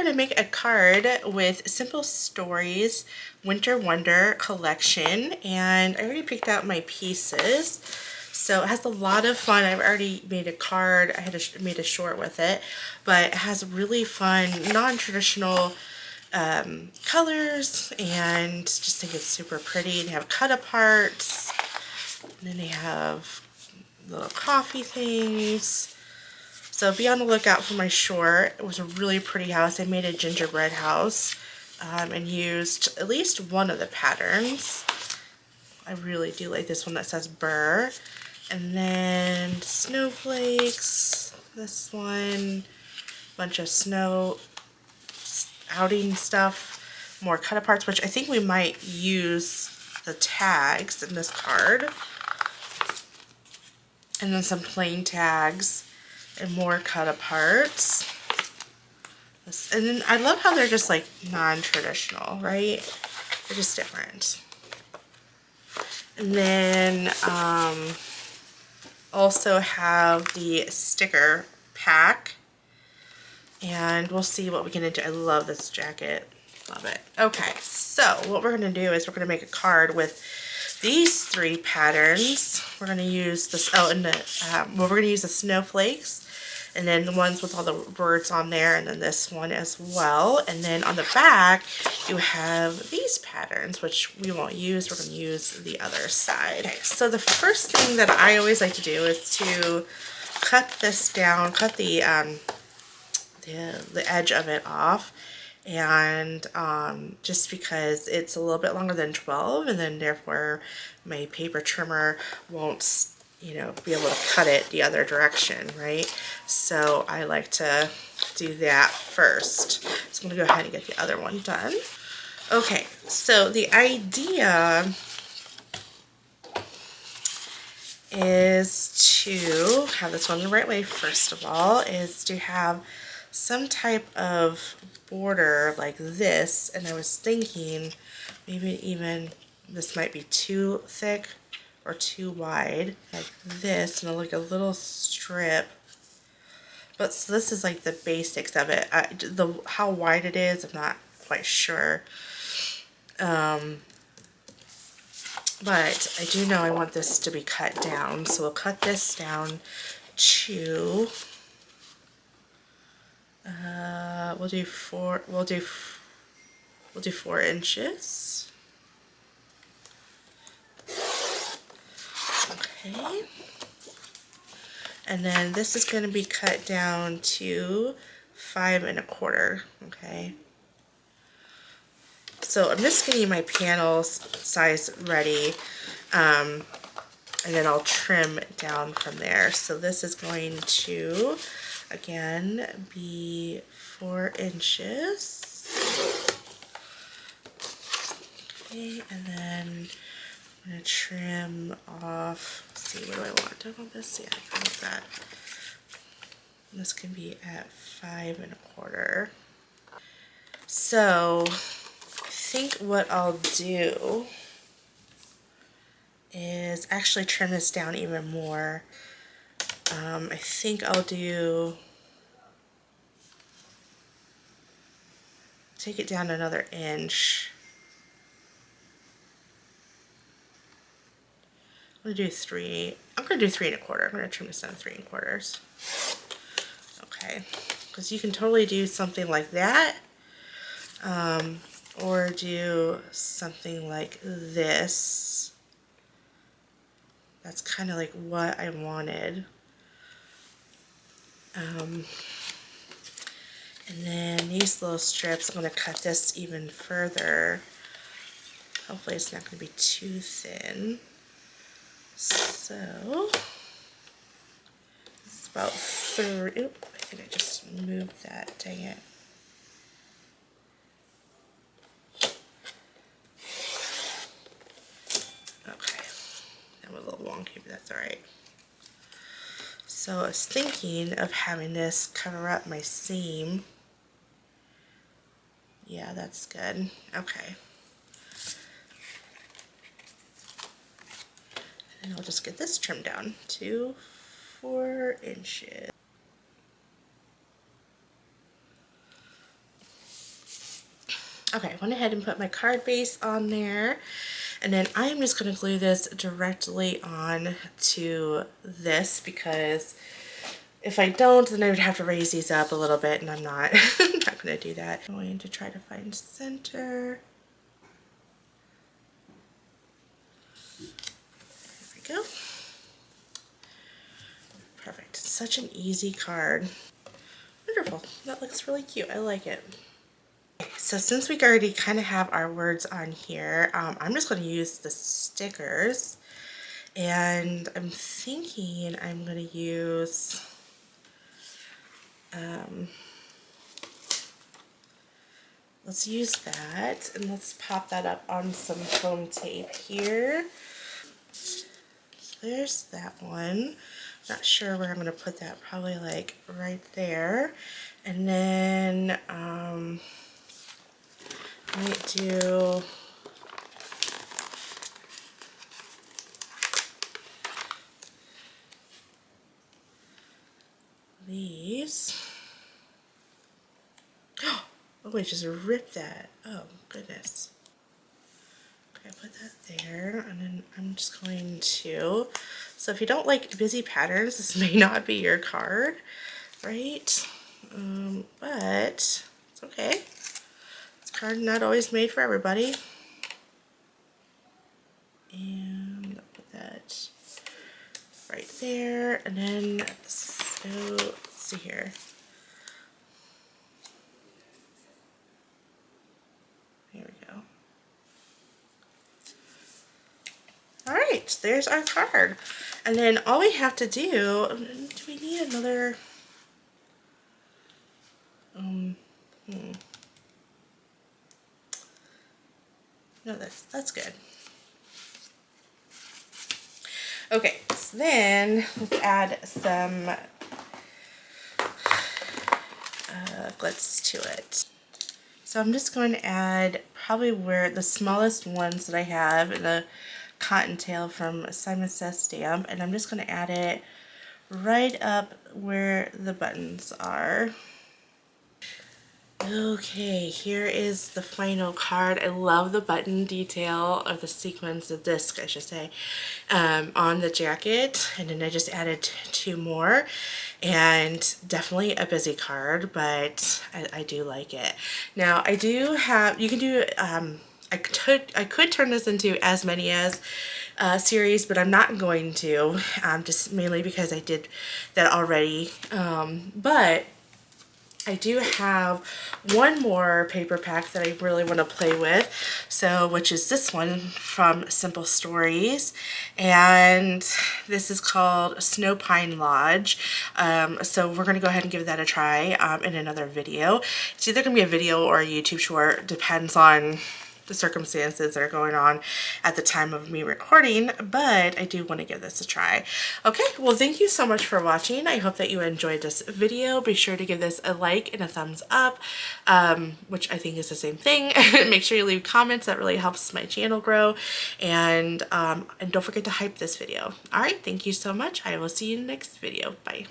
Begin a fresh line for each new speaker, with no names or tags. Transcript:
going to make a card with Simple Stories Winter Wonder collection, and I already picked out my pieces. So it has a lot of fun. I've already made a card. I had made a short with it, but it has really fun, non-traditional colors, and just think it's super pretty. They have cut aparts, and then they have little coffee things. So be on the lookout for my short. It was a really pretty house. I made a gingerbread house and used at least one of the patterns. I really do like this one that says Burr. And then snowflakes, this one, bunch of snow outing stuff, more cut aparts, which I think we might use the tags in this card. And then some plain tags and more cut aparts. And then I love how they're just like non-traditional, right? They're just different. And then also have the sticker pack, and we'll see what we can do. I love this jacket, love it. Okay, so what we're going to do is we're going to make a card with these three patterns. We're going to use this, well, we're going to use the snowflakes, and then the ones with all the words on there, and then this one as well. And then on the back, you have these patterns, which we won't use. We're going to use the other side. Okay, so the first thing that I always like to do is to cut this down, cut the edge of it off, and just because it's a little bit longer than 12, and then therefore my paper trimmer won't, you know, be able to cut it the other direction, right? So I like to do that first. So I'm gonna go ahead and get the other one done. Okay, so the idea is to have this one the right way. First of all, is to have some type of border like this, and I was thinking maybe even this might be too thick or too wide, like this, and like a little strip. But so this is like the basics of it. How wide it is, I'm not quite sure. But I do know I want this to be cut down, so we'll cut this down to we'll do 4 inches. Okay. And then this is going to be cut down to 5 1/4. Okay. So I'm just getting my panel size ready, and then I'll trim down from there. So this is going to, again, be 4 inches. Okay, and then I'm going to trim off, let's see, what do I want? Do I want this? Yeah, I want that. This can be at 5 1/4. So I think what I'll do is actually trim this down even more. I think I'll take it down another inch. I'm gonna do 3 1/4. I'm gonna trim this down to 3 1/4. Okay, because you can totally do something like that, or do something like this. That's kind of like what I wanted. And then these little strips, I'm going to cut this even further. Hopefully it's not going to be too thin. So it's about 3. Oop, I think I just moved that. Dang it. Okay, that was a little wonky, but that's all right. So I was thinking of having this cover up my seam. Yeah, that's good. Okay. And I'll just get this trimmed down to 4 inches. Okay, I went ahead and put my card base on there, and then I'm just going to glue this directly on to this, because if I don't, then I would have to raise these up a little bit, and I'm not, not going to do that. I'm going to try to find center. There we go. Perfect. Such an easy card. Wonderful. That looks really cute. I like it. So since we already kind of have our words on here, I'm just going to use the stickers, and I'm thinking I'm going to use let's use that, and let's pop that up on some foam tape here. So there's that one. Not sure where I'm going to put that, probably like right there. And then I might do these. Oh, I just ripped that. Oh, goodness. Okay, put that there, and then I'm just going to, so if you don't like busy patterns, this may not be your card, right? But it's okay. This card not always made for everybody. And I'll put that right there, and then, so, let's see here. Here we go. Alright, there's our card. And then all we have to do we need another, no, that's good. Okay, so then let's add some glitz to it. So I'm just going to add probably where the smallest ones that I have in the Cottontail from Simon Says Stamp, and I'm just going to add it right up where the buttons are. Okay, here is the final card. I love the button detail, or the sequins, the disc I should say, on the jacket, and then I just added 2 more, and definitely a busy card, but I do like it. Now I do have, you can do, I could turn this into as many as series, but I'm not going to, just mainly because I did that already, but I do have one more paper pack that I really want to play with, so which is this one from Simple Stories, and this is called Snow Pine Lodge. So we're going to go ahead and give that a try in another video. It's either going to be a video or a YouTube short, depends on the circumstances that are going on at the time of me recording, but I do want to give this a try. Okay, well, thank you so much for watching. I hope that you enjoyed this video. Be sure to give this a like and a thumbs up, which I think is the same thing. Make sure you leave comments. That really helps my channel grow. And don't forget to hype this video. All right, thank you so much. I will see you in the next video. Bye.